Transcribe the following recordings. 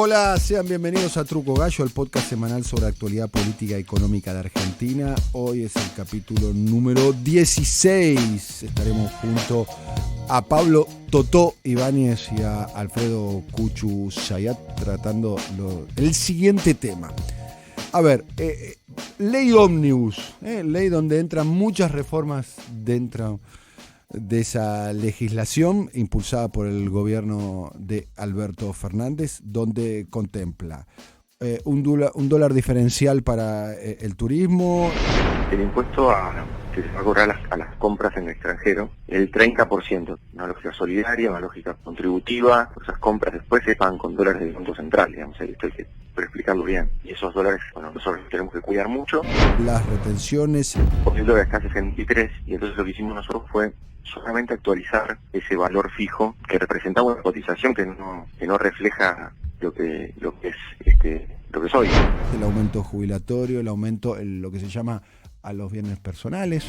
Hola, sean bienvenidos a Truco Gallo, el podcast semanal sobre actualidad política y económica de Argentina. Hoy es el capítulo número 16. Estaremos junto a Pablo Totó Ibáñez y a Alfredo Cuchu Zayat tratando el siguiente tema. A ver, ley ómnibus, ley donde entran muchas reformas dentro de esa legislación impulsada por el gobierno de Alberto Fernández, donde contempla un dólar diferencial para el turismo. El impuesto que se va a cobrar a las compras en el extranjero, el 30%, una lógica solidaria, una lógica contributiva. Esas compras después se pagan con dólares del Banco Central, digamos, esto hay que explicarlo bien. Y esos dólares, bueno, nosotros tenemos que cuidar mucho. Las retenciones. Porque el dólar está a 63, y entonces lo que hicimos nosotros fue solamente actualizar ese valor fijo que representaba una cotización que no refleja lo que es hoy. El aumento jubilatorio, el aumento, lo que se llama a los bienes personales.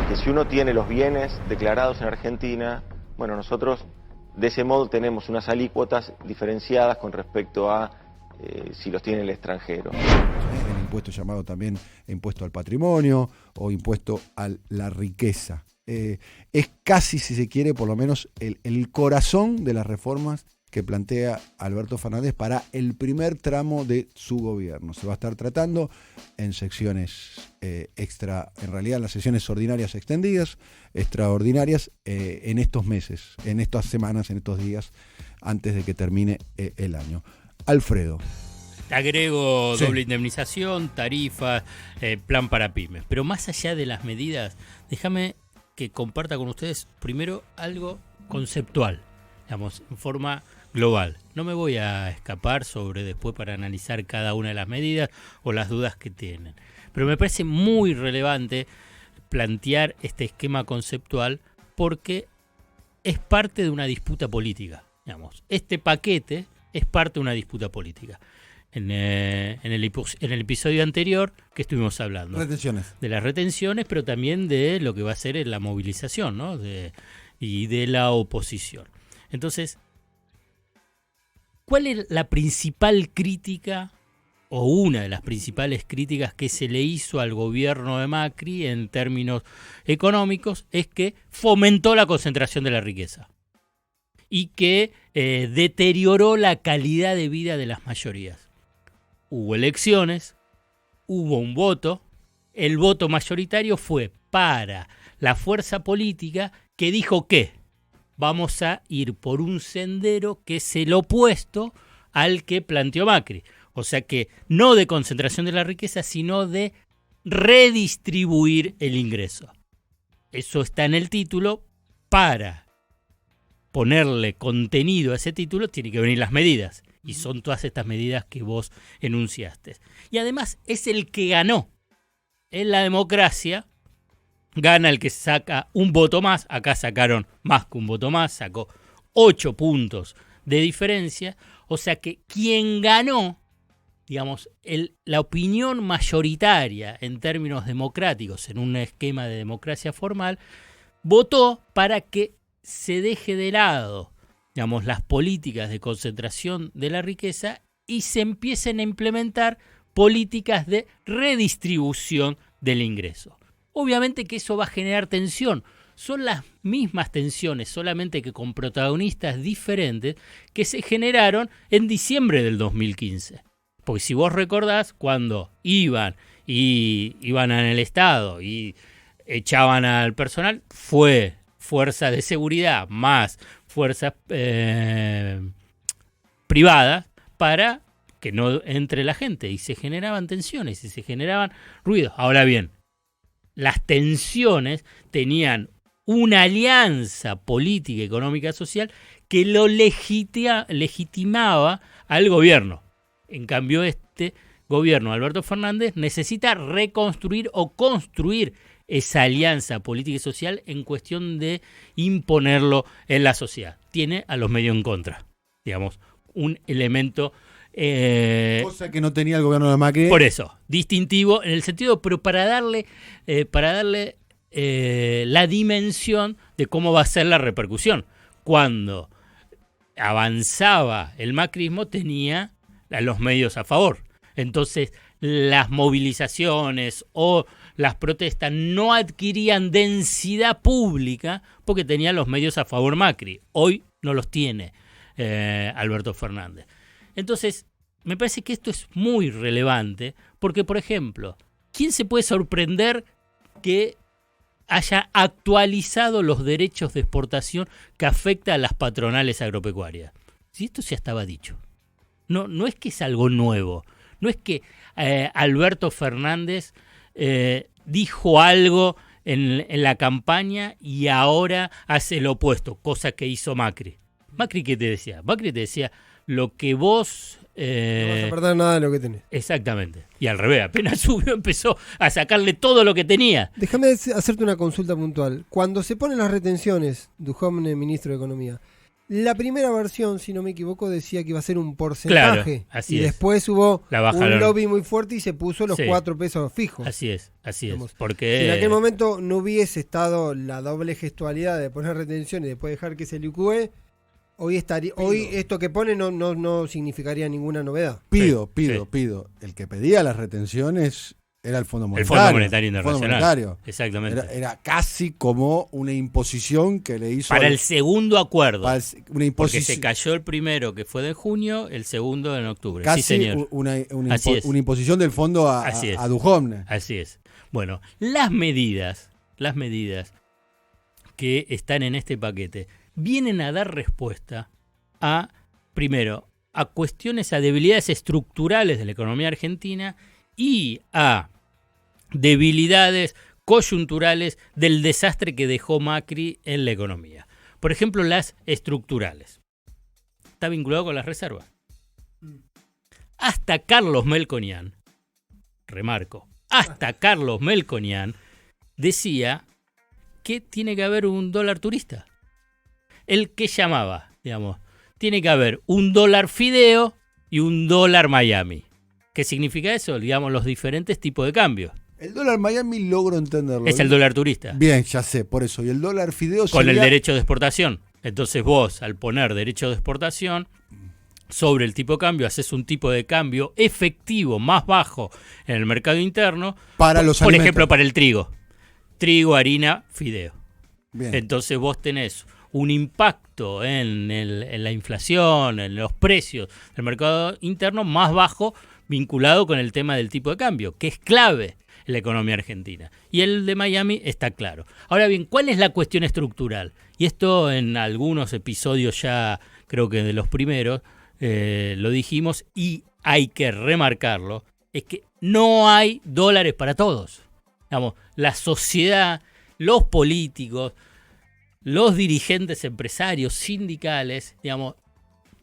Que si uno tiene los bienes declarados en Argentina, bueno, nosotros de ese modo tenemos unas alícuotas diferenciadas con respecto a si los tiene el extranjero. El impuesto llamado también impuesto al patrimonio o impuesto a la riqueza. Es casi, si se quiere, por lo menos el corazón de las reformas que plantea Alberto Fernández para el primer tramo de su gobierno. Se va a estar tratando en secciones en realidad en las sesiones ordinarias extendidas, extraordinarias, en estos meses, en estas semanas, en estos días, antes de que termine el año. Alfredo. Agrego Sí. Doble indemnización, tarifas, plan para pymes. Pero más allá de las medidas, déjame que comparta con ustedes primero algo conceptual, digamos, en forma global. No me voy a escapar sobre después para analizar cada una de las medidas o las dudas que tienen. Pero me parece muy relevante plantear este esquema conceptual porque es parte de una disputa política. Digamos, este paquete es parte de una disputa política. En el episodio anterior que estuvimos hablando Retenciones. de las retenciones, pero también de lo que va a ser la movilización, ¿no? Y de la oposición. Entonces, ¿cuál es la principal crítica o una de las principales críticas que se le hizo al gobierno de Macri en términos económicos? Es que fomentó la concentración de la riqueza y que deterioró la calidad de vida de las mayorías. Hubo elecciones, hubo un voto, el voto mayoritario fue para la fuerza política que dijo que vamos a ir por un sendero que es el opuesto al que planteó Macri. O sea que no de concentración de la riqueza, sino de redistribuir el ingreso. Eso está en el título. Para ponerle contenido a ese título tienen que venir las medidas. Y son todas estas medidas que vos enunciaste. Y además es el que ganó. En la democracia gana el que saca un voto más. Acá sacaron más que un voto más. Sacó 8 puntos de diferencia. O sea que quien ganó, digamos, la opinión mayoritaria en términos democráticos, en un esquema de democracia formal, votó para que se deje de lado, digamos, las políticas de concentración de la riqueza y se empiecen a implementar políticas de redistribución del ingreso. Obviamente que eso va a generar tensión. Son las mismas tensiones, solamente que con protagonistas diferentes, que se generaron en diciembre del 2015. Porque si vos recordás, cuando iban en el Estado y echaban al personal, fue fuerzas de seguridad más fuerzas privadas para que no entre la gente, y se generaban tensiones y se generaban ruidos. Ahora bien, las tensiones tenían una alianza política, económica, social que lo legitimaba al gobierno. En cambio, este gobierno, Alberto Fernández, necesita reconstruir o construir esa alianza política y social en cuestión de imponerlo en la sociedad. Tiene a los medios en contra, digamos, un elemento... cosa que no tenía el gobierno de Macri. Por eso, distintivo en el sentido, pero para darle la dimensión de cómo va a ser la repercusión. Cuando avanzaba el macrismo tenía los medios a favor. Entonces, las movilizaciones o las protestas no adquirían densidad pública porque tenían los medios a favor Macri. Hoy no los tiene Alberto Fernández. Entonces, me parece que esto es muy relevante porque, por ejemplo, ¿quién se puede sorprender que haya actualizado los derechos de exportación que afecta a las patronales agropecuarias? Si esto ya estaba dicho. No es que es algo nuevo. No es que Alberto Fernández dijo algo en la campaña y ahora hace lo opuesto, cosa que hizo Macri. ¿Macri qué te decía? Macri te decía, lo que vos... no vas a perder nada de lo que tenés. Exactamente. Y al revés, apenas subió, empezó a sacarle todo lo que tenía. Déjame hacerte una consulta puntual. Cuando se ponen las retenciones, Duhovne, ministro de Economía, la primera versión, si no me equivoco, decía que iba a ser un porcentaje. Claro, así y es. después hubo un lobby muy fuerte y se puso los 4 pesos fijos. Así es. Digamos, Porque si en aquel momento no hubiese estado la doble gestualidad de poner retención y después dejar que se licúe, hoy esto que pone no significaría ninguna novedad. Pido. El que pedía las retenciones era el Fondo Monetario. El Fondo Monetario Internacional. Monetario. Exactamente. Era casi como una imposición que le hizo... Para el segundo acuerdo. Porque se cayó el primero, que fue de junio, el segundo en octubre. Casi sí, señor. Una imposición del fondo a Duhovne. Así es. Bueno, las medidas que están en este paquete vienen a dar respuesta primero, a cuestiones, a debilidades estructurales de la economía argentina y a debilidades coyunturales del desastre que dejó Macri en la economía. Por ejemplo, las estructurales. Está vinculado con las reservas. Hasta Carlos Melconian, remarco, decía que tiene que haber un dólar turista. El que llamaba, digamos, tiene que haber un dólar fideo y un dólar Miami. ¿Qué significa eso? Digamos, los diferentes tipos de cambio. El dólar Miami logro entenderlo. Es el dólar turista. Bien, ya sé, por eso. Y el dólar fideo con el derecho de exportación. Entonces vos, al poner derecho de exportación sobre el tipo de cambio, haces un tipo de cambio efectivo más bajo en el mercado interno. Para los por alimentos. Ejemplo, para el trigo. Trigo, harina, fideo. Bien. Entonces vos tenés un impacto en la inflación, en los precios del mercado interno más bajo vinculado con el tema del tipo de cambio, que es clave en la economía argentina. Y el de Miami está claro. Ahora bien, ¿cuál es la cuestión estructural? Y esto en algunos episodios ya, creo que de los primeros, lo dijimos y hay que remarcarlo, es que no hay dólares para todos. Digamos, la sociedad, los políticos, los dirigentes empresarios, sindicales, digamos,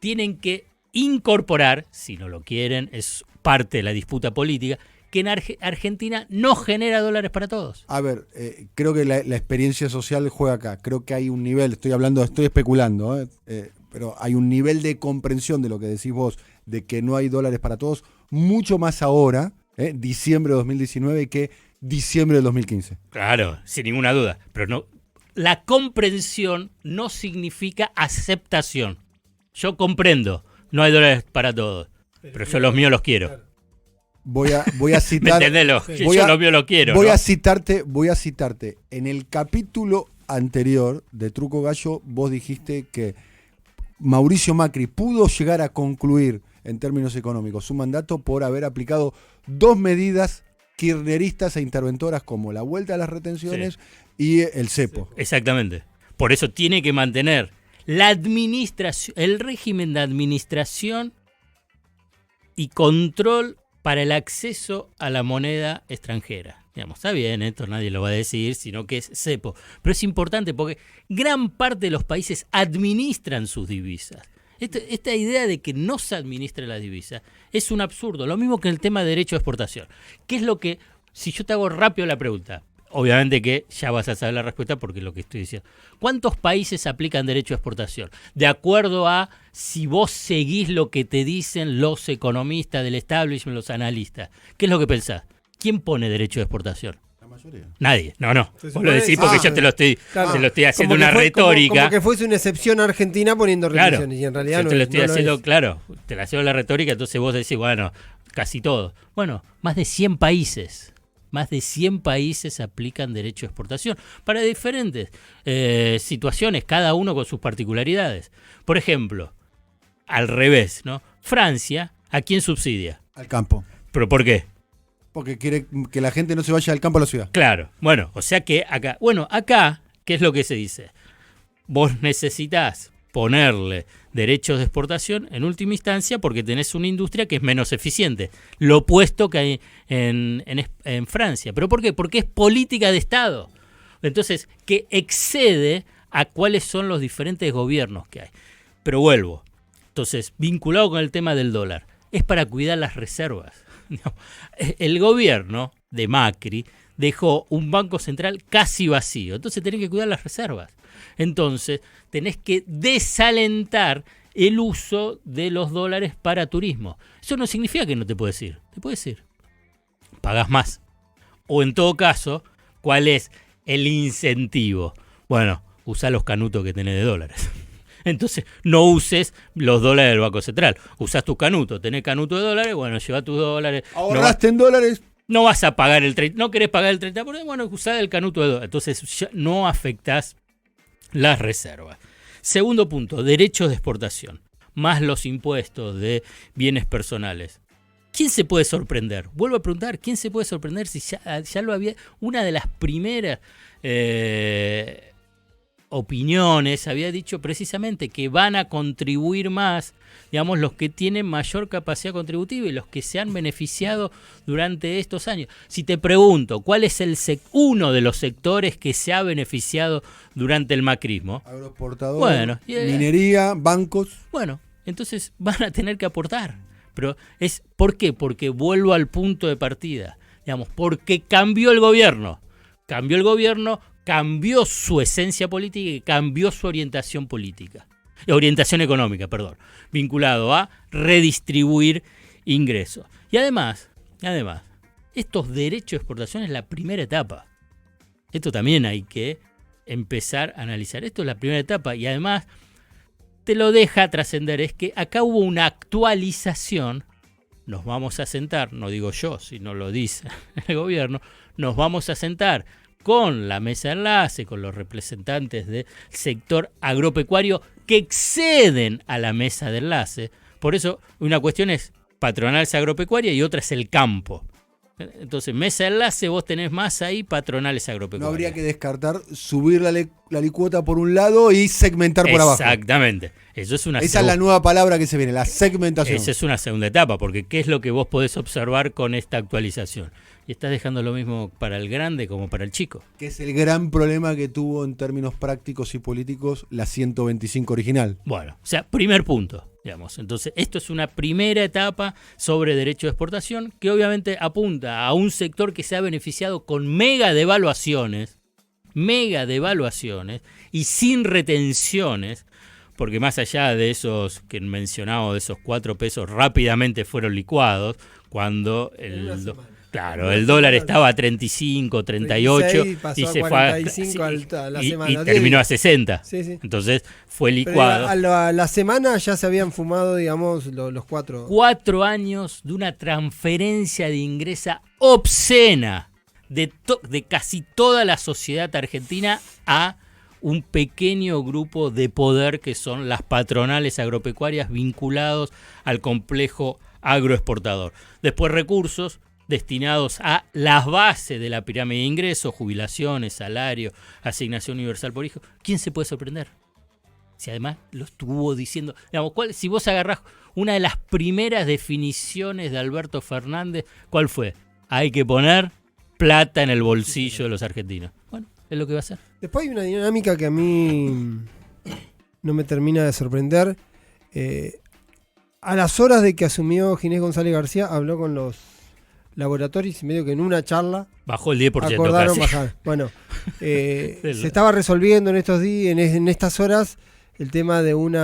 tienen que incorporar, si no lo quieren, es parte de la disputa política, que en Argentina no genera dólares para todos. A ver, creo que la experiencia social juega acá. Creo que hay un nivel, estoy especulando, pero hay un nivel de comprensión de lo que decís vos, de que no hay dólares para todos, mucho más ahora, diciembre de 2019, que diciembre del 2015. Claro, sin ninguna duda. Pero no, la comprensión no significa aceptación. Yo comprendo, no hay dólares para todos, pero yo los míos los quiero. Voy a citar. ¿Me entendés? Yo los míos los quiero. Voy a citarte. En el capítulo anterior de Truco Gallo, vos dijiste que Mauricio Macri pudo llegar a concluir en términos económicos su mandato por haber aplicado 2 medidas kirchneristas e interventoras como la vuelta a las retenciones y el cepo. Exactamente. Por eso tiene que mantener la administración, el régimen de administración y control para el acceso a la moneda extranjera. Digamos, está bien, esto nadie lo va a decir, sino que es cepo. Pero es importante porque gran parte de los países administran sus divisas. Esta idea de que no se administre la divisa es un absurdo. Lo mismo que el tema de derecho de exportación. ¿Qué es lo que, si yo te hago rápido la pregunta, obviamente que ya vas a saber la respuesta porque es lo que estoy diciendo. ¿Cuántos países aplican derecho de exportación? De acuerdo a si vos seguís lo que te dicen los economistas del establishment, los analistas. ¿Qué es lo que pensás? ¿Quién pone derecho de exportación? Nadie. No. Se Vos supone- lo decís porque yo te lo estoy haciendo una retórica. Como que fuese una excepción a Argentina poniendo Claro, restricciones. Y en realidad yo no, te lo estoy no lo haciendo, es. claro, te la hago la retórica, entonces vos decís, bueno, casi todo. Bueno, más de 100 países aplican derecho de exportación para diferentes situaciones, cada uno con sus particularidades. Por ejemplo, al revés, ¿no? Francia, ¿a quién subsidia? Al campo. ¿Pero por qué? Porque quiere que la gente no se vaya del campo a la ciudad. Claro, bueno, o sea que acá, ¿qué es lo que se dice? Vos necesitás ponerle derechos de exportación en última instancia porque tenés una industria que es menos eficiente. Lo opuesto que hay en Francia. ¿Pero por qué? Porque es política de Estado. Entonces, que excede a cuáles son los diferentes gobiernos que hay. Pero vuelvo. Entonces, vinculado con el tema del dólar, es para cuidar las reservas. El gobierno de Macri dejó un banco central casi vacío. Entonces tenés que cuidar las reservas. Entonces tenés que desalentar el uso de los dólares para turismo. Eso no significa que no te puedes ir. Te puedes ir. Pagás más. O en todo caso, ¿cuál es el incentivo? Bueno, usá los canutos que tenés de dólares. Entonces, no uses los dólares del Banco Central. Usás tus canutos. Tenés canuto de dólares, bueno, lleva tus dólares. Ahorraste en dólares. No vas a pagar el 30%. No querés pagar el 30%, bueno, usá el canuto de dólares. Entonces, ya no afectás las reservas. Segundo punto, derechos de exportación. Más los impuestos de bienes personales. ¿Quién se puede sorprender? Vuelvo a preguntar, ¿quién se puede sorprender si ya lo había? Una de las primeras opiniones había dicho precisamente que van a contribuir más, digamos, los que tienen mayor capacidad contributiva y los que se han beneficiado durante estos años. Si te pregunto, ¿cuál es uno de los sectores que se ha beneficiado durante el macrismo? Agroexportador, Bueno, minería, bancos. Bueno, entonces van a tener que aportar. Pero ¿por qué? Porque vuelvo al punto de partida. Digamos, porque cambió el gobierno. Cambió su esencia política y cambió su orientación económica, vinculado a redistribuir ingresos. Y además, estos derechos de exportación es la primera etapa. Esto también hay que empezar a analizar. Esto es la primera etapa y además te lo deja trascender, es que acá hubo una actualización, nos vamos a sentar, no digo yo, sino lo dice el gobierno, nos vamos a sentar con la mesa de enlace, con los representantes del sector agropecuario que exceden a la mesa de enlace. Por eso una cuestión es patronales agropecuaria y otra es el campo. Entonces, mesa de enlace, vos tenés más ahí patronales agropecuarias. No habría que descartar subir la licuota por un lado y segmentar por abajo. Exactamente. Esa es la nueva palabra que se viene, la segmentación. Esa es una segunda etapa, porque ¿qué es lo que vos podés observar con esta actualización? Y estás dejando lo mismo para el grande como para el chico. Que es el gran problema que tuvo en términos prácticos y políticos la 125 original. Bueno, o sea, primer punto, digamos. Entonces, esto es una primera etapa sobre derecho de exportación que obviamente apunta a un sector que se ha beneficiado con mega devaluaciones y sin retenciones, porque más allá de esos que mencionamos, de esos 4 pesos, rápidamente fueron licuados cuando el dólar estaba a 35, 38 y se 45 fue a la semana. y terminó a 60. Sí. Entonces fue licuado. Pero a la semana ya se habían fumado, digamos, los 4. 4 años de una transferencia de ingreso obscena de casi toda la sociedad argentina a un pequeño grupo de poder que son las patronales agropecuarias vinculados al complejo agroexportador. Después recursos destinados a las bases de la pirámide de ingresos, jubilaciones, salario, asignación universal por hijo. ¿Quién se puede sorprender? Si además lo estuvo diciendo, digamos, si vos agarrás una de las primeras definiciones de Alberto Fernández, ¿cuál fue? Hay que poner plata en el bolsillo de los argentinos. Bueno, es lo que va a hacer. Después hay una dinámica que a mí no me termina de sorprender. A las horas de que asumió Ginés González García, habló con los laboratorios y medio que en una charla bajó el 10% acordaron casi. bajar. Bueno, se estaba resolviendo en estos días, en estas horas, el tema de un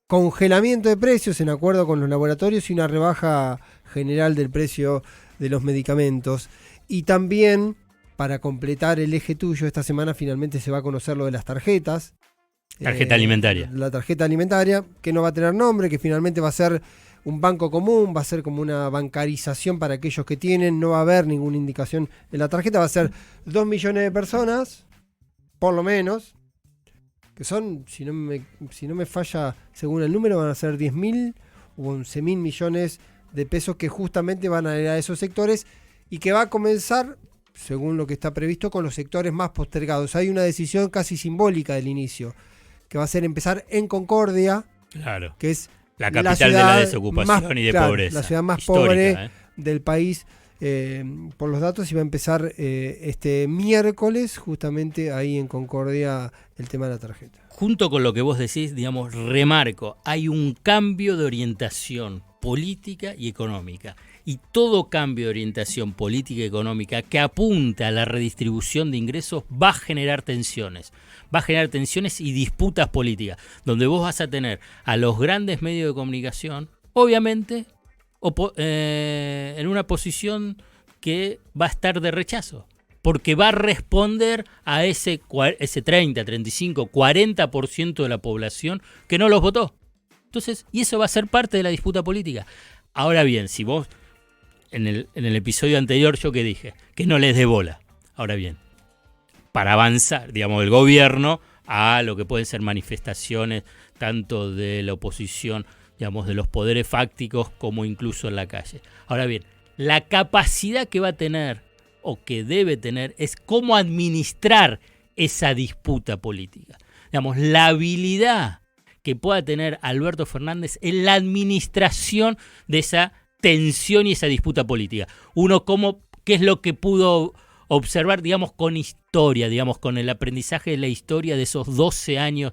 congelamiento de precios en acuerdo con los laboratorios y una rebaja general del precio de los medicamentos. Y también para completar el eje tuyo, esta semana finalmente se va a conocer lo de las tarjetas. Tarjeta alimentaria. La tarjeta alimentaria, que no va a tener nombre, que finalmente va a ser un banco común, va a ser como una bancarización para aquellos que tienen, no va a haber ninguna indicación en la tarjeta, va a ser 2 millones de personas, por lo menos, que son, si no me falla, según el número, van a ser 10.000 o 11.000 millones de pesos que justamente van a ir a esos sectores y que va a comenzar, según lo que está previsto, con los sectores más postergados. Hay una decisión casi simbólica del inicio, que va a ser empezar en Concordia, claro, que es la capital de la desocupación más, y de claro, pobreza. la ciudad más histórica, pobre del país, por los datos, y va a empezar este miércoles, justamente ahí en Concordia, el tema de la tarjeta. Junto con lo que vos decís, digamos, remarco, hay un cambio de orientación política y económica. Y todo cambio de orientación política y económica que apunta a la redistribución de ingresos va a generar tensiones. Va a generar tensiones y disputas políticas, donde vos vas a tener a los grandes medios de comunicación, obviamente, en una posición que va a estar de rechazo, porque va a responder a ese 30, 35, 40% de la población que no los votó. Entonces, y eso va a ser parte de la disputa política. Ahora bien, si vos, en el episodio anterior yo que dije, que no les dé bola. Ahora bien, para avanzar, digamos, el gobierno a lo que pueden ser manifestaciones tanto de la oposición, digamos, de los poderes fácticos como incluso en la calle. Ahora bien, la capacidad que va a tener o que debe tener es cómo administrar esa disputa política. Digamos, la habilidad que pueda tener Alberto Fernández en la administración de esa tensión y esa disputa política. Uno, ¿qué es lo que pudo observar, digamos, con historia, digamos, con el aprendizaje de la historia de esos 12 años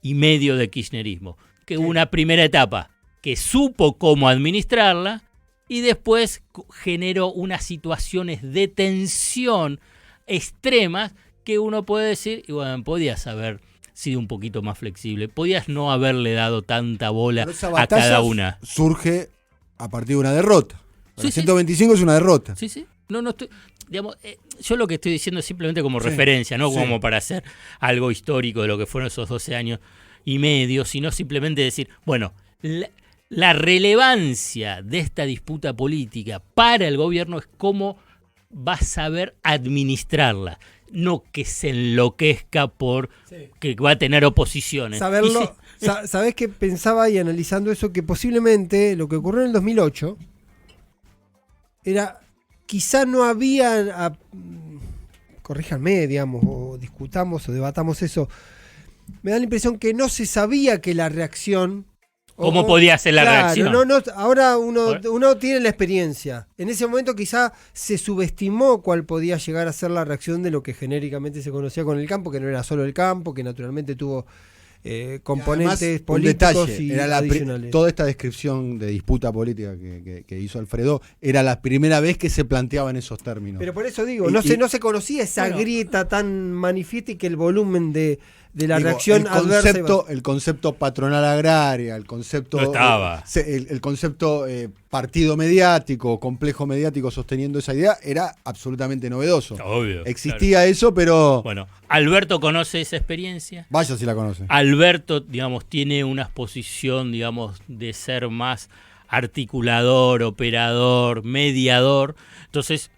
y medio de kirchnerismo? Que hubo una primera etapa que supo cómo administrarla y después generó unas situaciones de tensión extremas que uno puede decir, y bueno, podías haber sido un poquito más flexible, podías no haberle dado tanta bola a cada una. Surge a partir de una derrota. Sí, 125 es una derrota. Sí, sí. No estoy, digamos, yo lo que estoy diciendo es simplemente como referencia, no como para hacer algo histórico de lo que fueron esos 12 años y medio, sino simplemente decir, bueno, la relevancia de esta disputa política para el gobierno es cómo va a saber administrarla, no que se enloquezca por que va a tener oposiciones. Saberlo, ¿sabés qué pensaba y analizando eso? Que posiblemente lo que ocurrió en el 2008 era, quizá no había, corríjanme, digamos, o discutamos o debatamos eso, me da la impresión que no se sabía que la reacción... ¿Cómo podía ser la reacción? Ahora uno tiene la experiencia. En ese momento quizá se subestimó cuál podía llegar a ser la reacción de lo que genéricamente se conocía con el campo, que no era solo el campo, que naturalmente tuvo componentes además, políticos y era adicionales. Toda esta descripción de disputa política que hizo Alfredo era la primera vez que se planteaba en esos términos. Pero por eso digo, no se conocía esa grieta tan manifiesta y que el volumen de la reacción adversa. El concepto patronal agraria, el concepto no estaba. El concepto partido mediático, complejo mediático sosteniendo esa idea era absolutamente novedoso. Obvio. Existía eso, pero... Bueno, Alberto conoce esa experiencia. Vaya si la conoce. Alberto, digamos, tiene una posición, digamos, de ser más articulador, operador, mediador. Entonces,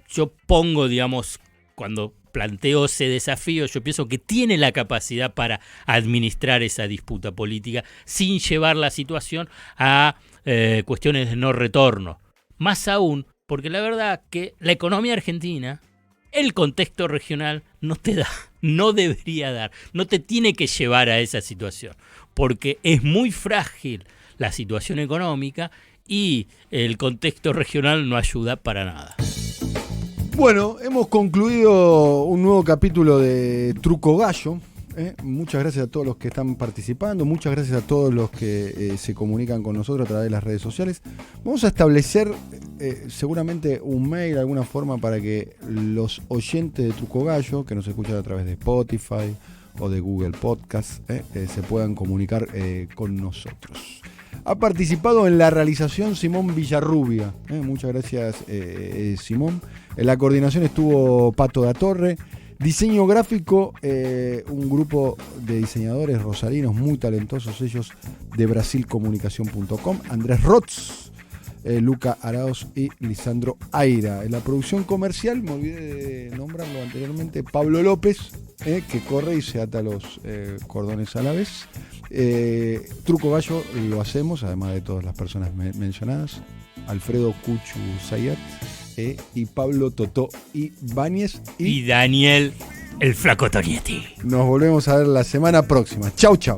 yo pongo, digamos, cuando planteo ese desafío, yo pienso que tiene la capacidad para administrar esa disputa política sin llevar la situación a cuestiones de no retorno. Más aún, porque la verdad que la economía argentina, el contexto regional no te da, no debería dar, no te tiene que llevar a esa situación, porque es muy frágil la situación económica y el contexto regional no ayuda para nada. Bueno, hemos concluido un nuevo capítulo de Truco Gallo. Muchas gracias a todos los que están participando, muchas gracias a todos los que se comunican con nosotros a través de las redes sociales. Vamos a establecer seguramente un mail, alguna forma para que los oyentes de Truco Gallo, que nos escuchan a través de Spotify o de Google Podcast, se puedan comunicar con nosotros. Ha participado en la realización Simón Villarrubia. Muchas gracias, Simón. En la coordinación estuvo Pato da Torre. Diseño gráfico, un grupo de diseñadores rosarinos muy talentosos, ellos de brasilcomunicación.com. Andrés Rotz, Luca Arauz y Lisandro Aira. En la producción comercial, me olvidé de nombrarlo anteriormente, Pablo López, que corre y se ata los cordones a la vez. Truco Gallo lo hacemos, además de todas las personas mencionadas. Alfredo Cuchu Sayat y Pablo Totó Ibáñez y Daniel el Flaco Tonietti. Nos volvemos a ver la semana próxima. Chau, chau.